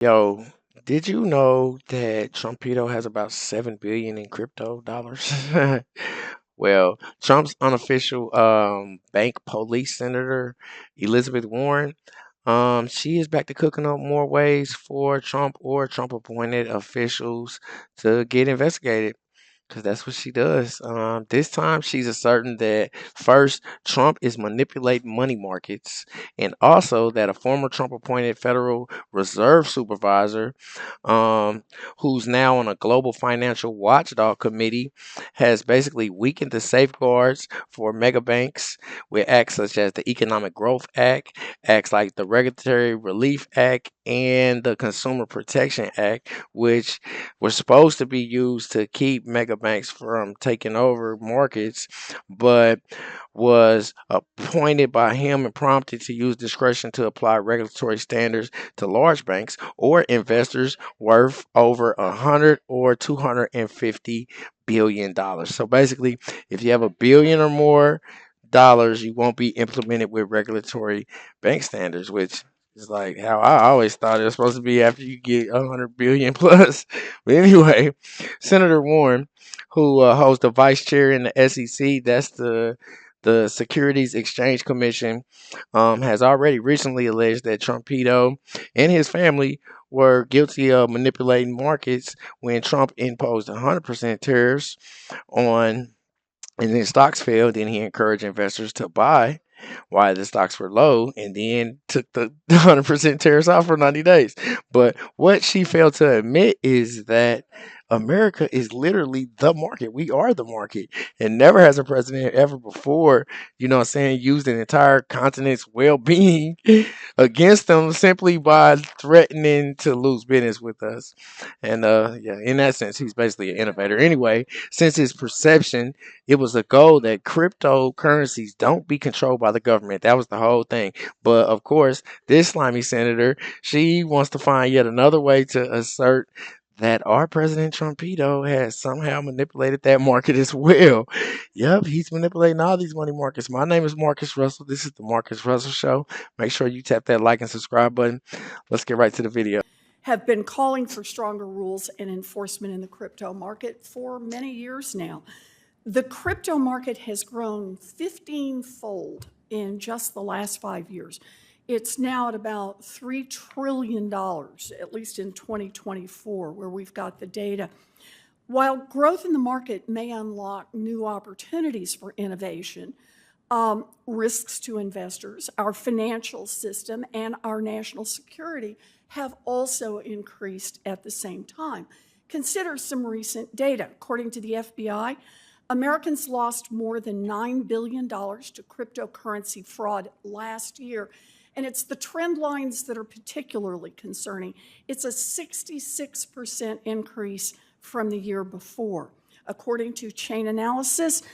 Yo, did you know that Trumpito has about 7 billion in crypto dollars? Well, Trump's unofficial bank police senator, Elizabeth Warren, she is back to cooking up more ways for Trump or Trump appointed officials to get investigated. Because that's what she does. This time, she's asserting that first, Trump is manipulating money markets, and also that a former Trump appointed Federal Reserve supervisor, um, who's now on a global financial watchdog committee, has basically weakened the safeguards for mega banks with acts such as the Economic Growth Act, acts like the Regulatory Relief Act, and the Consumer Protection Act, which were supposed to be used to keep mega banks from taking over markets, but was appointed by him and prompted to use discretion to apply regulatory standards to large banks or investors worth over 100 or 250 billion dollars. So basically, if you have a billion or more dollars, you won't be implemented with regulatory bank standards, which is like how I always thought it was supposed to be after you get 100 billion plus. But anyway, Senator Warren, who holds the vice chair in the SEC, that's the Securities Exchange Commission, has already recently alleged that Trumpito and his family were guilty of manipulating markets when Trump imposed 100% tariffs on, and then stocks fell. Then he encouraged investors to buy while the stocks were low, and then took the 100% tariffs off for 90 days. But what she failed to admit is that America is literally the market. We are the market. And never has a president ever before, used an entire continent's well being against them simply by threatening to lose business with us. And yeah, in that sense, he's basically an innovator. Anyway, since his perception, it was a goal that cryptocurrencies don't be controlled by the government. That was the whole thing. But of course, this slimy senator, she wants to find yet another way to assert that our President Trumpito has somehow manipulated that market as well. Yep, he's manipulating all these money markets. My name is Marcus Russell. This is the Marcus Russell Show. Make sure you tap that like and subscribe button. Let's get right to the video. Have been calling for stronger rules and enforcement in the crypto market for many years now. The crypto market has grown 15-fold in just the last 5 years. It's now at about $3 trillion, at least in 2024, where we've got the data. While growth in the market may unlock new opportunities for innovation, risks to investors, our financial system, and our national security have also increased at the same time. Consider some recent data. According to the FBI, Americans lost more than $9 billion to cryptocurrency fraud last year. And it's the trend lines that are particularly concerning. It's a 66% increase from the year before. According to Chainalysis,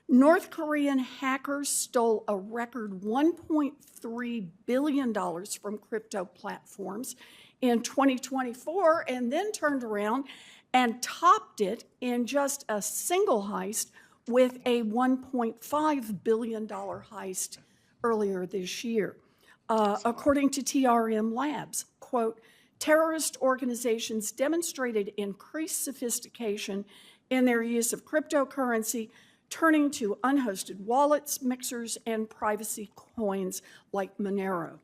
North Korean hackers stole a record $1.3 billion from crypto platforms in 2024 and then turned around and topped it in just a single heist with a $1.5 billion heist earlier this year. According to TRM Labs, quote, terrorist organizations demonstrated increased sophistication in their use of cryptocurrency, turning to unhosted wallets, mixers, and privacy coins like Monero.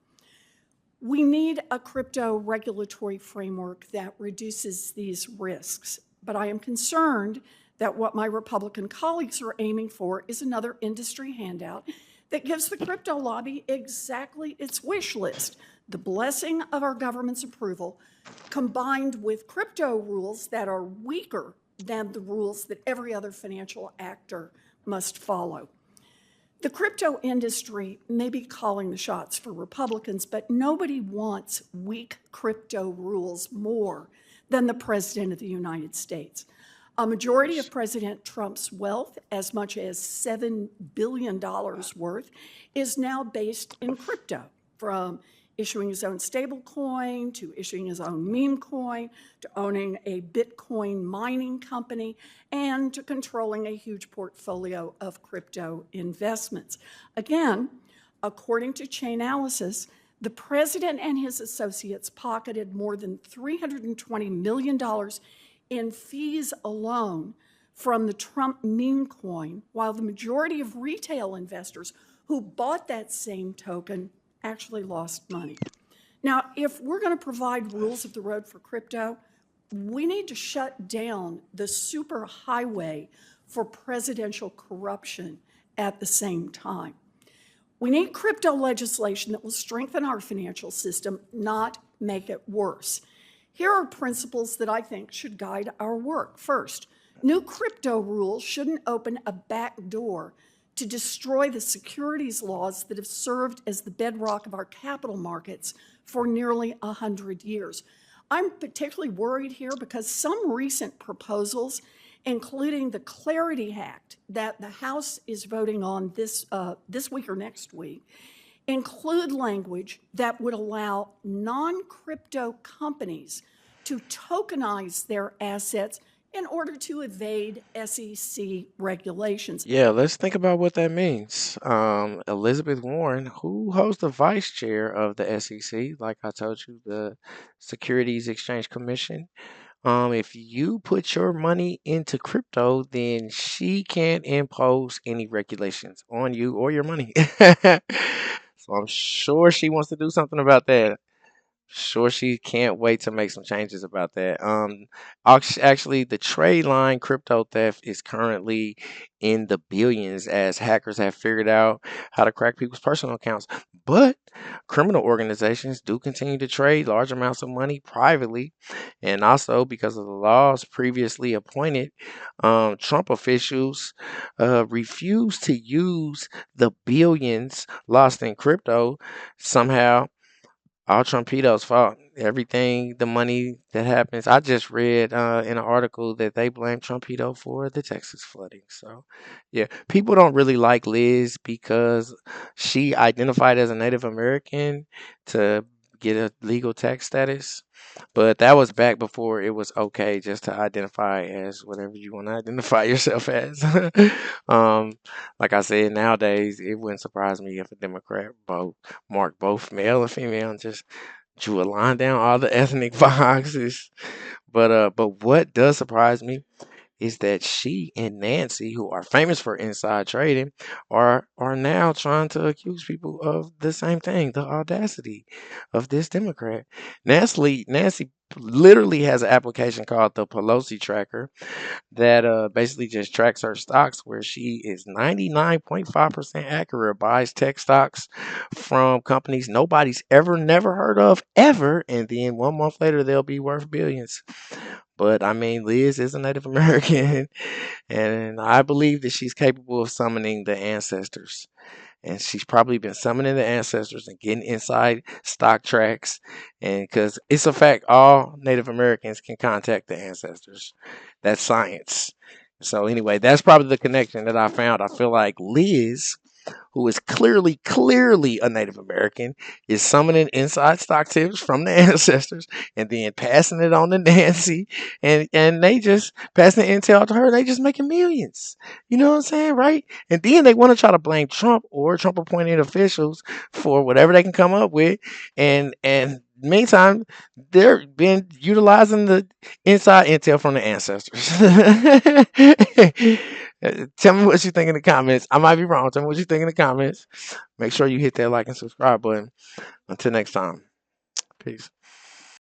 We need a crypto regulatory framework that reduces these risks, but I am concerned that what my Republican colleagues are aiming for is another industry handout that gives the crypto lobby exactly its wish list, the blessing of our government's approval, combined with crypto rules that are weaker than the rules that every other financial actor must follow. The crypto industry may be calling the shots for Republicans, but nobody wants weak crypto rules more than the President of the United States. A majority of President Trump's wealth, as much as $7 billion worth, is now based in crypto, from issuing his own stable coin, to issuing his own meme coin, to owning a Bitcoin mining company, and to controlling a huge portfolio of crypto investments. Again, according to Chainalysis, The president and his associates pocketed more than $320 million in fees alone from the Trump meme coin, while the majority of retail investors who bought that same token actually lost money. Now, if we're going to provide rules of the road for crypto, we need to shut down the super highway for presidential corruption at the same time. We need crypto legislation that will strengthen our financial system, not make it worse. Here are principles that I think should guide our work. First, new crypto rules shouldn't open a back door to destroy the securities laws that have served as the bedrock of our capital markets for nearly 100 years. I'm particularly worried here because some recent proposals, including the Clarity Act that the House is voting on this week or next week, include language that would allow non-crypto companies to tokenize their assets in order to evade SEC regulations. Yeah, let's think about what that means. Elizabeth Warren, who holds the vice chair of the SEC, like I told you, the Securities Exchange Commission. If you put your money into crypto, then she can't impose any regulations on you or your money. So I'm sure she wants to do something about that. Sure, she can't wait to make some changes about that. Actually, the trade line crypto theft is currently in the billions as hackers have figured out how to crack people's personal accounts. But criminal organizations do continue to trade large amounts of money privately, and also because of the laws previously appointed, Trump officials refuse to use the billions lost in crypto somehow all Trumpitos' fault. Everything, the money that happens. I just read in an article that they blame Trumpito for the Texas flooding. So, yeah, people don't really like Liz because she identified as a Native American to get a legal tax status. But that was back before it was okay just to identify as whatever you want to identify yourself as. um, like I said, nowadays it wouldn't surprise me if a Democrat vote marked both male and female and just drew a line down all the ethnic boxes. But what does surprise me is that she and Nancy, who are famous for inside trading, are now trying to accuse people of the same thing. The audacity of this Democrat. Nancy literally has an application called the Pelosi Tracker that basically just tracks her stocks where she is 99.5% accurate, buys tech stocks from companies nobody's ever never heard of ever, and then 1 month later they'll be worth billions. But I mean, Liz is a Native American, and I believe that she's capable of summoning the ancestors. And she's probably been summoning the ancestors and getting inside stock tracks. And because it's a fact, all Native Americans can contact the ancestors. That's science. So, anyway, that's probably the connection that I found. I feel like Liz, who is clearly a Native American, is summoning inside stock tips from the ancestors and then passing it on to Nancy, and they just passing the intel to her. They just making millions. You know what I'm saying, right? And then they want to try to blame Trump or Trump appointed officials for whatever they can come up with, and meantime, they're been utilizing the inside intel from the ancestors. Tell me what you think in the comments. I might be wrong. Tell me what you think in the comments. Make sure you hit that like and subscribe button. Until next time. Peace.